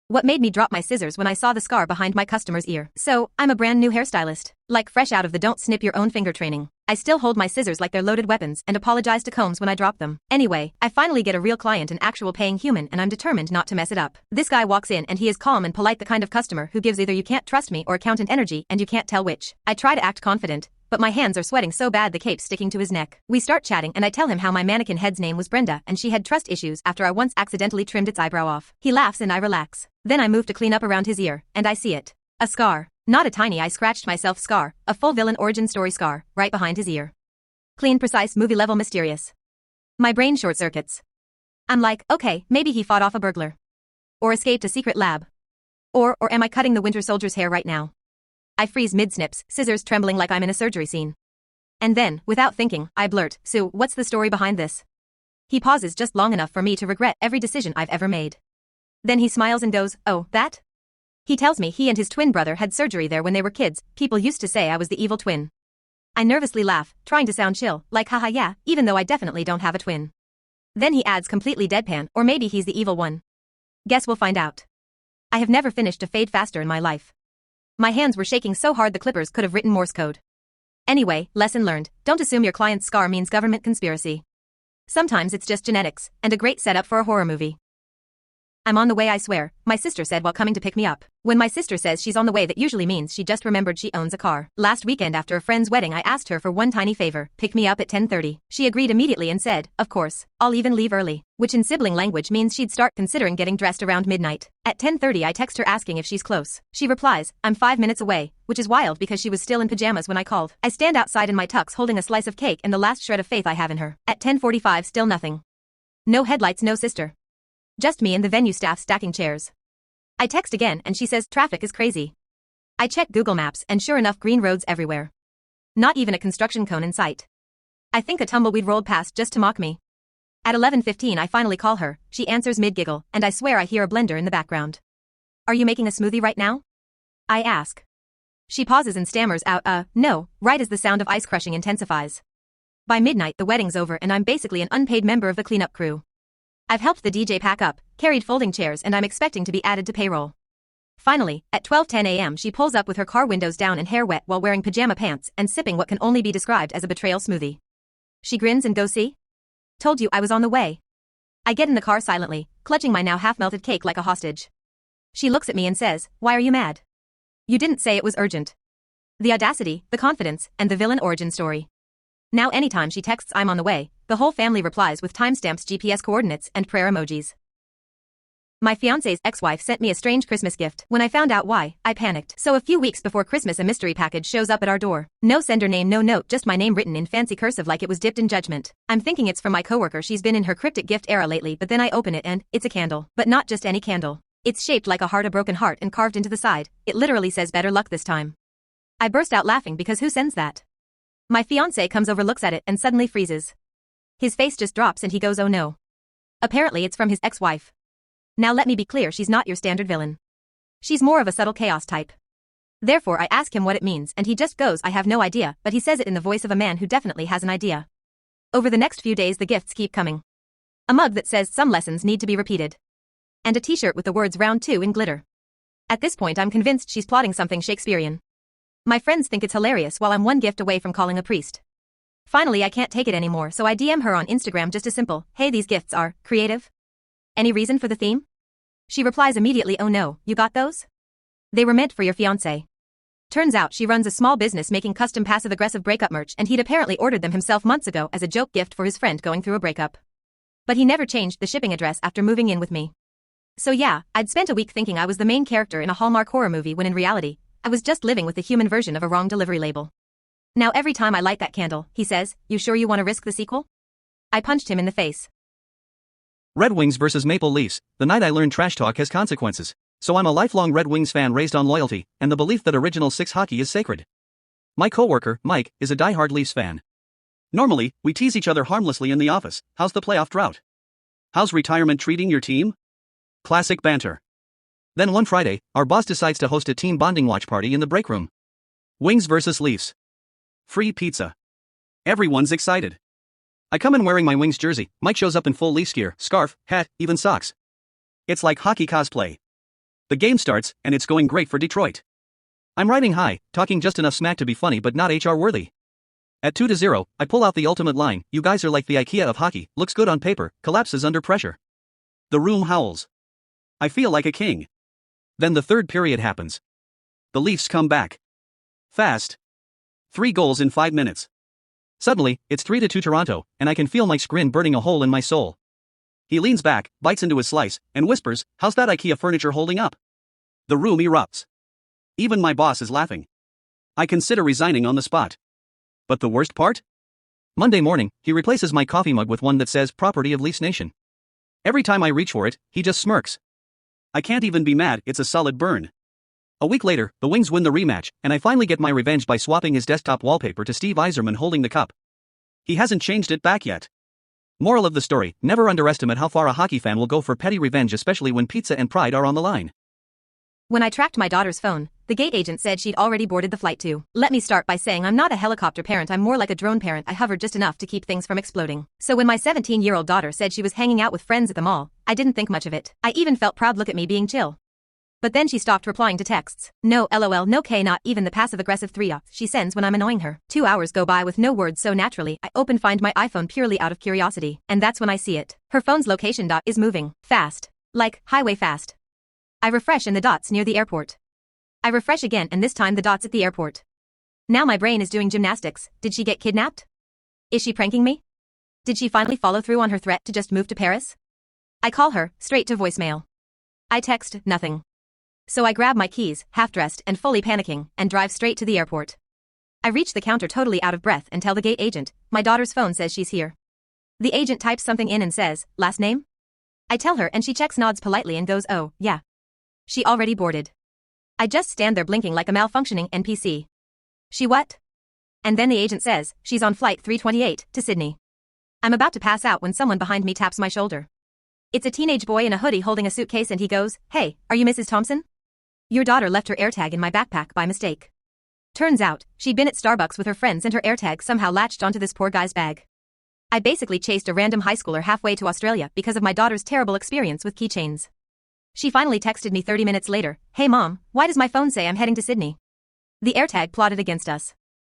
What made me drop my scissors when I saw the scar behind my customer's ear? So, I'm a brand new hairstylist. Like fresh out of the don't snip your own finger training. I still hold my scissors like they're loaded weapons and apologize to Combs when I drop them. Anyway, I finally get a real client, an actual paying human, and I'm determined not to mess it up. This guy walks in and he is calm and polite, the kind of customer who gives either you can't trust me or accountant energy and you can't tell which. I try to act confident, but my hands are sweating so bad the cape's sticking to his neck. We start chatting and I tell him how my mannequin head's name was Brenda and she had trust issues after I once accidentally trimmed its eyebrow off. He laughs and I relax. Then I move to clean up around his ear, and I see it. A scar. Not a tiny I scratched myself scar, a full villain origin story scar, right behind his ear. Clean, precise, movie level mysterious. My brain short circuits. I'm like, okay, maybe he fought off a burglar. Or escaped a secret lab. Or am I cutting the Winter Soldier's hair right now? I freeze mid-snips, scissors trembling like I'm in a surgery scene. And then, without thinking, I blurt, "So, what's the story behind this?" He pauses just long enough for me to regret every decision I've ever made. Then he smiles and goes, "Oh, that?" He tells me he and his twin brother had surgery there when they were kids. People used to say I was the evil twin. I nervously laugh, trying to sound chill, like haha yeah, even though I definitely don't have a twin. Then he adds completely deadpan, or maybe he's the evil one. Guess we'll find out. I have never finished a fade faster in my life. My hands were shaking so hard the clippers could have written Morse code. Anyway, lesson learned, don't assume your client's scar means government conspiracy. Sometimes it's just genetics, and a great setup for a horror movie. I'm on the way, I swear, my sister said while coming to pick me up. When my sister says she's on the way, that usually means she just remembered she owns a car. Last weekend after a friend's wedding I asked her for one tiny favor, pick me up at 10:30. She agreed immediately and said, of course, I'll even leave early. Which in sibling language means she'd start considering getting dressed around midnight. At 10:30 I text her asking if she's close. She replies, I'm 5 minutes away, which is wild because she was still in pajamas when I called. I stand outside in my tux holding a slice of cake and the last shred of faith I have in her. At 10:45 still nothing. No headlights, no sister. Just me and the venue staff stacking chairs. I text again and she says traffic is crazy. I check Google Maps and sure enough green roads everywhere. Not even a construction cone in sight. I think a tumbleweed rolled past just to mock me. At 11:15 I finally call her, she answers mid-giggle, and I swear I hear a blender in the background. Are you making a smoothie right now? I ask. She pauses and stammers out, no, right as the sound of ice crushing intensifies. By midnight the wedding's over and I'm basically an unpaid member of the cleanup crew. I've helped the DJ pack up, carried folding chairs, and I'm expecting to be added to payroll. Finally, at 12:10 a.m. she pulls up with her car windows down and hair wet while wearing pajama pants and sipping what can only be described as a betrayal smoothie. She grins and goes, see? Told you I was on the way. I get in the car silently, clutching my now half-melted cake like a hostage. She looks at me and says, why are you mad? You didn't say it was urgent. The audacity, the confidence, and the villain origin story. Now anytime she texts I'm on the way, the whole family replies with timestamps, GPS coordinates, and prayer emojis. My fiancé's ex-wife sent me a strange Christmas gift. When I found out why, I panicked. So a few weeks before Christmas a mystery package shows up at our door. No sender name, no note, just my name written in fancy cursive like it was dipped in judgment. I'm thinking it's from my coworker, she's been in her cryptic gift era lately, but then I open it and, it's a candle. But not just any candle. It's shaped like a heart, a broken heart, and carved into the side. It literally says better luck this time. I burst out laughing because who sends that? My fiancé comes over, looks at it, and suddenly freezes. His face just drops and he goes, oh no. Apparently it's from his ex-wife. Now let me be clear, she's not your standard villain. She's more of a subtle chaos type. Therefore I ask him what it means and he just goes, I have no idea, but he says it in the voice of a man who definitely has an idea. Over the next few days the gifts keep coming. A mug that says some lessons need to be repeated. And a t-shirt with the words round 2 in glitter. At this point I'm convinced she's plotting something Shakespearean. My friends think it's hilarious while I'm one gift away from calling a priest. Finally I can't take it anymore, so I DM her on Instagram just a simple, hey, these gifts are creative. Any reason for the theme? She replies immediately, oh no, you got those? They were meant for your fiancé. Turns out she runs a small business making custom passive-aggressive breakup merch and he'd apparently ordered them himself months ago as a joke gift for his friend going through a breakup. But he never changed the shipping address after moving in with me. So yeah, I'd spent a week thinking I was the main character in a Hallmark horror movie when in reality, I was just living with the human version of a wrong delivery label. Now every time I light that candle, he says, you sure you want to risk the sequel? I punched him in the face. Red Wings vs Maple Leafs. The night I learned trash talk has consequences. So I'm a lifelong Red Wings fan raised on loyalty and the belief that Original Six hockey is sacred. My coworker, Mike, is a diehard Leafs fan. Normally, we tease each other harmlessly in the office. How's the playoff drought? How's retirement treating your team? Classic banter. Then one Friday, our boss decides to host a team bonding watch party in the break room. Wings vs Leafs. Free pizza. Everyone's excited. I come in wearing my Wings jersey, Mike shows up in full Leafs gear, scarf, hat, even socks. It's like hockey cosplay. The game starts, and it's going great for Detroit. I'm riding high, talking just enough smack to be funny but not HR worthy. At 2-0, I pull out the ultimate line, "You guys are like the IKEA of hockey, looks good on paper, collapses under pressure." The room howls. I feel like a king. Then the third period happens. The Leafs come back. Fast. 3 goals in 5 minutes. Suddenly, it's 3-2 Toronto, and I can feel Mike's grin burning a hole in my soul. He leans back, bites into his slice, and whispers, "How's that IKEA furniture holding up?" The room erupts. Even my boss is laughing. I consider resigning on the spot. But the worst part? Monday morning, he replaces my coffee mug with one that says "Property of Leafs Nation." Every time I reach for it, he just smirks. I can't even be mad, it's a solid burn. A week later, the Wings win the rematch, and I finally get my revenge by swapping his desktop wallpaper to Steve Yzerman holding the cup. He hasn't changed it back yet. Moral of the story, never underestimate how far a hockey fan will go for petty revenge, especially when pizza and pride are on the line. When I tracked my daughter's phone, the gate agent said she'd already boarded the flight too. Let me start by saying I'm not a helicopter parent, I'm more like a drone parent. I hovered just enough to keep things from exploding. So when my 17-year-old daughter said she was hanging out with friends at the mall, I didn't think much of it. I even felt proud, look at me being chill. But then she stopped replying to texts. No LOL, no K, not even the passive-aggressive 3 she sends when I'm annoying her. 2 hours go by with no words, so naturally, I find my iPhone purely out of curiosity. And that's when I see it. Her phone's location dot is moving. Fast. Like, highway fast. I refresh and the dot's near the airport. I refresh again and this time the dot's at the airport. Now my brain is doing gymnastics. Did she get kidnapped? Is she pranking me? Did she finally follow through on her threat to just move to Paris? I call her, straight to voicemail. I text, nothing. So I grab my keys, half-dressed and fully panicking, and drive straight to the airport. I reach the counter totally out of breath and tell the gate agent, my daughter's phone says she's here. The agent types something in and says, last name? I tell her and she checks, nods politely and goes, oh, yeah. She already boarded. I just stand there blinking like a malfunctioning NPC. She what? And then the agent says, she's on flight 328 to Sydney. I'm about to pass out when someone behind me taps my shoulder. It's a teenage boy in a hoodie holding a suitcase and he goes, hey, are you Mrs. Thompson? Your daughter left her AirTag in my backpack by mistake. Turns out, she'd been at Starbucks with her friends and her AirTag somehow latched onto this poor guy's bag. I basically chased a random high schooler halfway to Australia because of my daughter's terrible experience with keychains. She finally texted me 30 minutes later, hey mom, why does my phone say I'm heading to Sydney? The AirTag plotted against us.